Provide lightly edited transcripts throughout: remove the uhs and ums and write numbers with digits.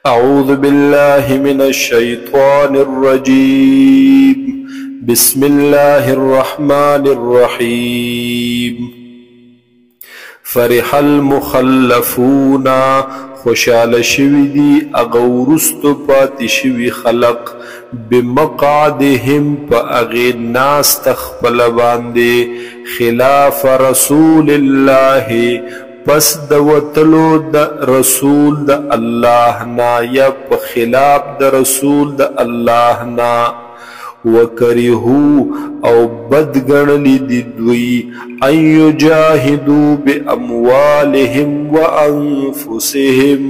أعوذ بالله من الشيطان الرجيم. بسم الله الرحمن الرحيم. فرح المخلفون خوشال شوی دی اغورستو پاتی شوی خلق بمقعدهم پا اغیر ناس تخپل باندے خلاف رسول اللہ پس د وتلو د رسول د الله نا یا په خلاف د رسول د الله نا وکرهو او بدګړلی دی دوی ان یجاهدوا باموالهم وانفسهم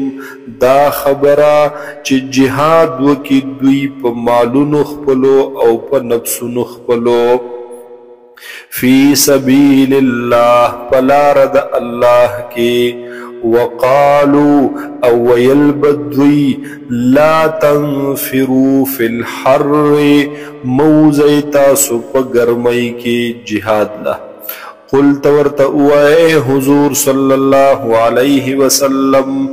دا خبره چې جهاد وکي دوی په مالونو خپلو او په نفسونو خپلو فی سبیل اللہ پلارد اللہ کے وقالو او ویلبدوی لا تنفروا فی الحر موزی تاسو پا گرمائی کی جہاد لا قل تورت اوائے حضور صلی اللہ علیہ وسلم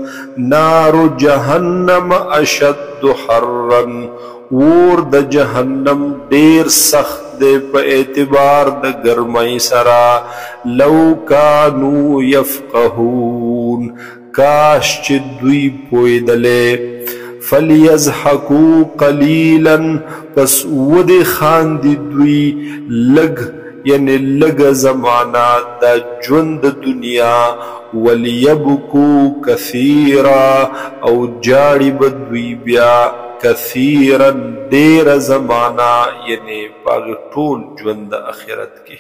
نار جہنم اشد حرن ور د جہنم دیر سخت دے پا اعتبار د گرمائی سرا لو کانو یفقہون کاش چی دوی پویدلے فلیزحکو قلیلا پس ود خاندی دوی لگ یعنی لگ زمانہ دا جوند دنیا ولیبکو کثیرا او جاڑی بدوی بیا کثیرا دیر زمانہ یعنی باغ طول جوند اخرت کی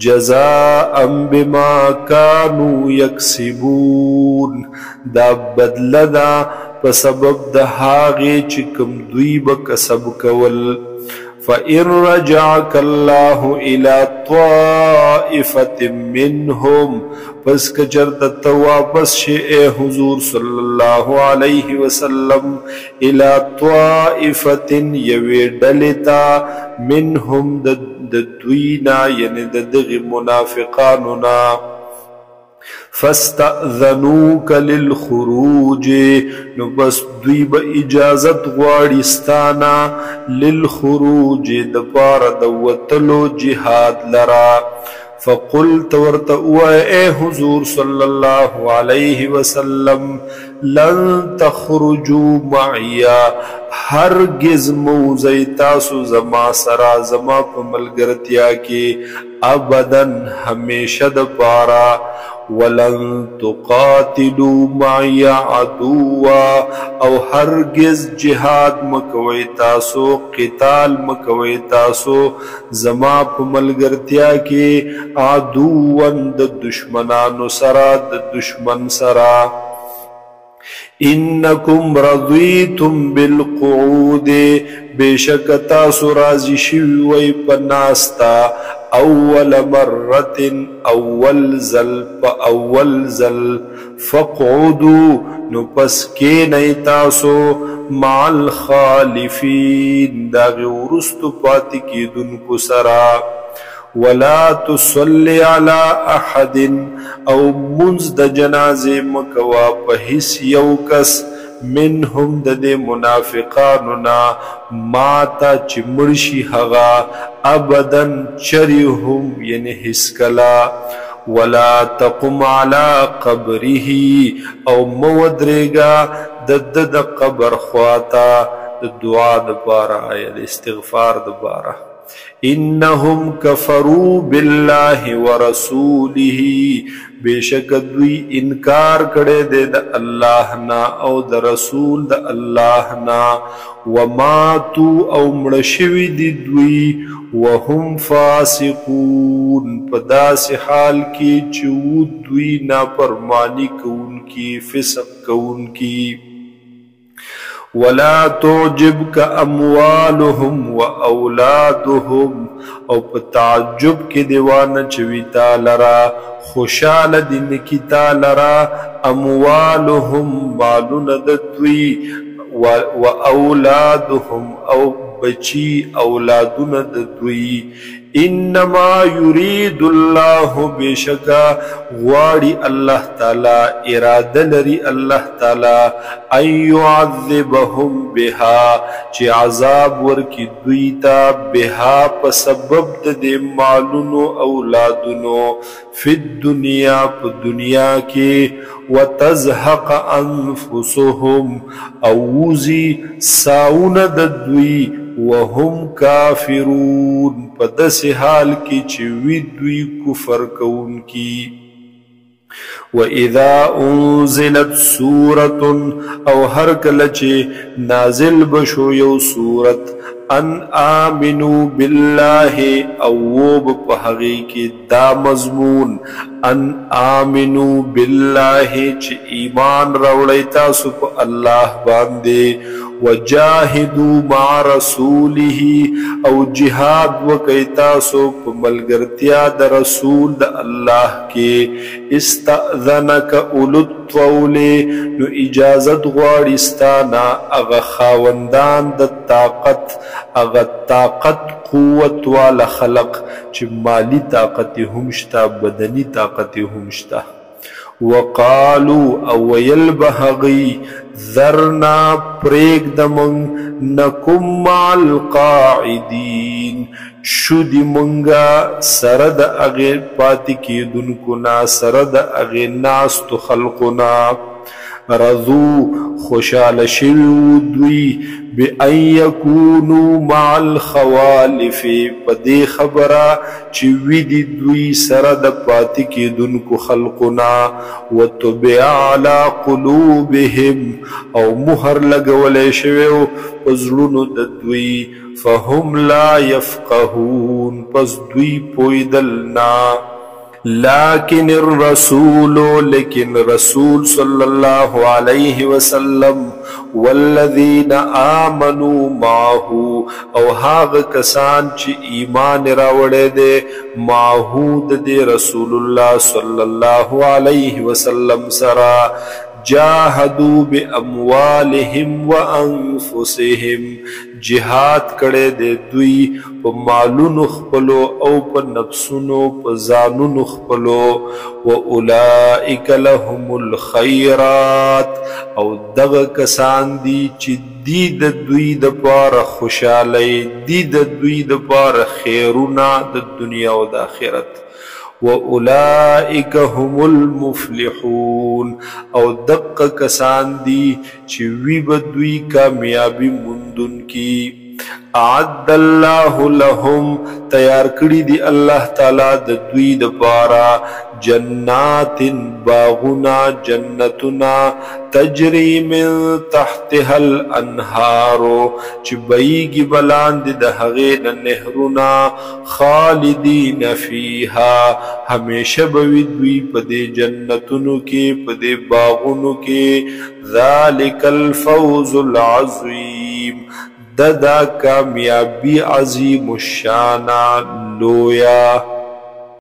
جزاء بما کانو یکسبون دا بدل دا پا سبب دا حاغی چکم دوی با کسب کول فَإِن رَجَعَكَ اللَّهُ إِلَى طَائِفَةٍ مِّنْهُمْ پس کچرت واپس شئے حضور صلی اللہ علیہ وسلم إِلَى طَائِفَةٍ یوی ڈلتا منہم دوینا یعنی دغ منافقاننا فاستأذنوک للخروج نو بس دوی با اجازت غواړستانا للخروج دپار دوتلو جهاد لرا فقلت ورت اے حضور صلی اللہ علیہ وسلم لن تخرجوا معیا ہرگز موزی تاسو زما سرا زما پا ملگرتیا کی ابداً ہمیشہ دپارا ولن تقاتلوا معي عدوا او هرگز جهاد مکوی تاسو قتال مکوی تاسو زما په ملګرتیا کې عدوا د دشمنانو سرا د دشمن سرا انکم رضیتم بالقعود بیشک تاسو راضی شوی وی پناستا اول مرت اول زل پا اول زل فقعدو نو پس کے نئی تاسو مع الخالفین داغی ورستو پاتی کی دن کو سرا ولا تصلی علی احد او منز د جنازے مکوا پہس یوکس منهم د منافقاننا ماتا چی مرشی حغا ابدا چریهم یعنی حسکلا ولا تقم على قبره او مودرگا د قبر خواتا دعا دبارا یا استغفار دبارا انہم کفروا باللہ ورسولہ بیشک دوی انکار کڑے دے دا اللہ نا او دا رسول دا اللہ نا وماتو او مڑشوی دی دوی وهم فاسقون پداس حال کی چود دوی ناپرمانی کون کی فسق کون کی ولا تعجبك اموالهم واولادهم او پتعجب کی دیوان چوی تالرا خوشال دن کی تالرا اموالهم مالون ددوی و اولادهم او بچی اولادون ددوی انما يريد الله بشکا غواړي الله تعالی اراده لري الله تعالی ان يعذبهم بها چې عذاب ورکی دوی ته بها په سبب د مالونو اولادونو فی الدنیا په دنیا کې وتزهق انفسهم اوزی ساون د دوی وهم کافرون په داسې حال کې چې وي دوی کفر کوونکي وَإِذَا أُنزِلَتْ سُورَةٌ او هر کله چې نازل بشو یو سورت ان آمنوا بالله او په هغه کې دا مضمون ان آمنوا بالله چې ایمان راوړی تاسو په الله باندې وجاهدوا مع رسوله او جهاد وکي تاسو په ملګرتیا د رسول د الله کې استاذنك اولو الطول نو اجازت غواړي ستانا اغه خاوندان د طاقت اغه طاقت قوت والا خلق چې مالی طاقت هم شتا بدنی طاقت هم شتا وقالوا او يلبهغي ذرنا پریگ دمنگ نکم مع القاعدین شدی منگا سرد اغی پاتی کی دنکنا سرد اغی ناست خلقنا رضو خوشال شوی دوی بأن یکونو مع الخوالف پدی خبره چی ویدی دوی سرد پاتی کی دنکو خلقنا وطبع علی قلوبهم او مهر لگولی شویو پزلونو دوی فهم لا يفقهون پس دوی پویدلنا لكن الرسول لیکن رسول صلی اللہ علیہ وسلم والذین آمنوا معه او هاغ کسان چی ایمان راوڑے دے معه دے رسول اللہ صلی اللہ علیہ وسلم سرا جاهدوا باموالهم وانفسهم جهاد کړي د دوی په مالونو خپلو او په نفسونو په ځانونو خپلو واولئک لهم الخيرات او دغه کسان دي چې دی د دوی د پاره خوشالۍ دی د دوی د پاره خیرونه د دنیا او د آخرت وَأُولَئِكَ هُمُ الْمُفْلِحُونَ او دق کسان دی چې وی بدوی کامیابی مندن کی اعد الله لهم تیار کړی دی الله تعالی د دوی د پارا جنات باغنا جنتنا تجری من تحتها الانهار چې بیگی بلاند د هغه نهرنا خالدین فیها همیشه بوی دوی په دې جنتونو کې په دې باغونو کې ذالک الفوز العظیم دا کامیابی عظیم الشان لویا